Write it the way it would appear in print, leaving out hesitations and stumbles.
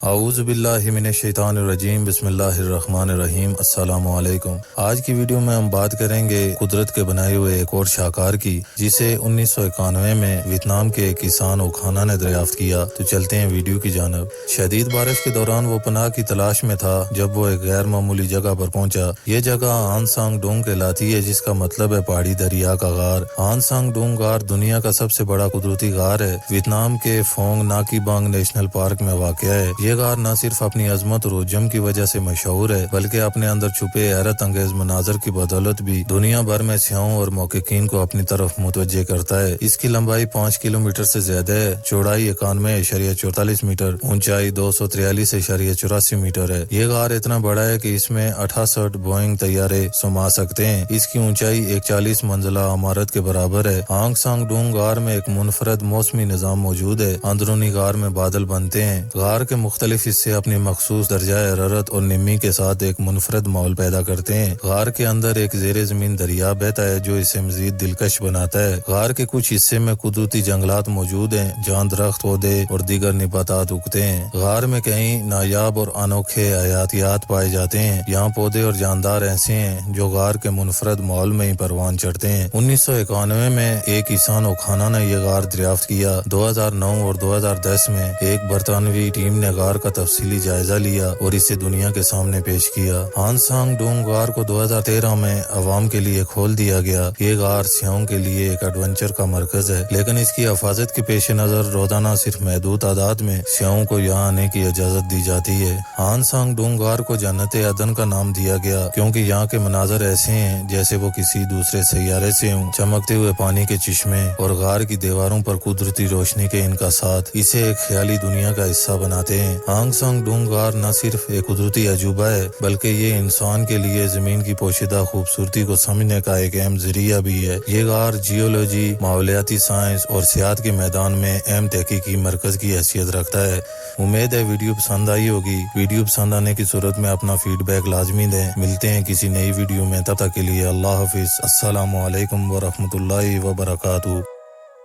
اعوذ باللہ من الشیطان الرجیم بسم اللہ الرحمن الرحیم السلام علیکم۔ آج کی ویڈیو میں ہم بات کریں گے قدرت کے بنائے ہوئے ایک اور شاہکار کی، جسے 1991 میں ویتنام کے ایک کسان اوکھانا نے دریافت کیا۔ تو چلتے ہیں ویڈیو کی جانب۔ شدید بارش کے دوران وہ پناہ کی تلاش میں تھا جب وہ ایک غیر معمولی جگہ پر پہنچا۔ یہ جگہ آن سانگ ڈونگ کہلاتی ہے، جس کا مطلب ہے پہاڑی دریا کا غار۔ آن سانگ ڈونگ غار دنیا کا سب سے بڑا قدرتی غار ہے۔ ویتنام کے فونگ ناکی بانگ نیشنل پارک میں واقع ہے۔ یہ غار نہ صرف اپنی عظمت اور حجم کی وجہ سے مشہور ہے، بلکہ اپنے اندر چھپے حیرت انگیز مناظر کی بدولت بھی دنیا بھر میں سیاحوں اور محققین کو اپنی طرف متوجہ کرتا ہے۔ اس کی لمبائی 5 کلومیٹر سے زیادہ ہے، چوڑائی 91.44 میٹر، اونچائی 243.84 میٹر ہے۔ یہ غار اتنا بڑا ہے کہ اس میں 68 بوئنگ طیارے سما سکتے ہیں۔ اس کی اونچائی ایک 40 منزلہ عمارت کے برابر ہے۔ آنگ سانگ ڈونگ غار میں ایک منفرد موسمی نظام موجود ہے۔ اندرونی غار میں بادل بنتے ہیں۔ غار کے مختلف حصے اپنی مخصوص درجہ حرارت اور نمی کے ساتھ ایک منفرد ماحول پیدا کرتے ہیں۔ غار کے اندر ایک زیر زمین دریا بہتا ہے جو اسے مزید دلکش بناتا ہے۔ غار کے کچھ حصے میں قدرتی جنگلات موجود ہیں جہاں درخت، پودے اور دیگر نباتات اگتے ہیں۔ غار میں کئی نایاب اور انوکھے حیاتیات پائے جاتے ہیں۔ یہاں پودے اور جاندار ایسے ہیں جو غار کے منفرد ماحول میں ہی پروان چڑھتے ہیں۔ 1991 میں ایک کسان اوکھانا نے یہ غار دریافت کیا۔ 2009 اور 2010 میں ایک برطانوی ٹیم نے غار کا تفصیلی جائزہ لیا اور اسے دنیا کے سامنے پیش کیا۔ آن سانگ ڈونگ غار کو 2013 میں عوام کے لیے کھول دیا گیا۔ یہ غار سیاحوں کے لیے ایک ایڈونچر کا مرکز ہے، لیکن اس کی حفاظت کے پیش نظر روزانہ صرف محدود تعداد میں سیاحوں کو یہاں آنے کی اجازت دی جاتی ہے۔ آن سانگ ڈونگ غار کو جنت عدن کا نام دیا گیا کیونکہ یہاں کے مناظر ایسے ہیں جیسے وہ کسی دوسرے سیارے سے ہوں۔ چمکتے ہوئے پانی کے چشمے اور غار کی دیواروں پر قدرتی روشنی کے انکاسات اسے ایک خیالی دنیا کا حصہ بناتے ہیں۔ آنگ سانگ ڈونگ غار نہ صرف ایک قدرتی عجوبہ ہے بلکہ یہ انسان کے لیے زمین کی پوشیدہ خوبصورتی کو سمجھنے کا ایک اہم ذریعہ بھی ہے۔ یہ غار جیولوجی، ماحولیاتی سائنس اور سیاحت کے میدان میں اہم تحقیقی مرکز کی حیثیت رکھتا ہے۔ امید ہے ویڈیو پسند آئی ہوگی۔ ویڈیو پسند آنے کی صورت میں اپنا فیڈ بیک لازمی دیں۔ ملتے ہیں کسی نئی ویڈیو میں، تب تک کے لیے اللہ حافظ۔ السلام علیکم ورحمۃ اللہ وبرکاتہ۔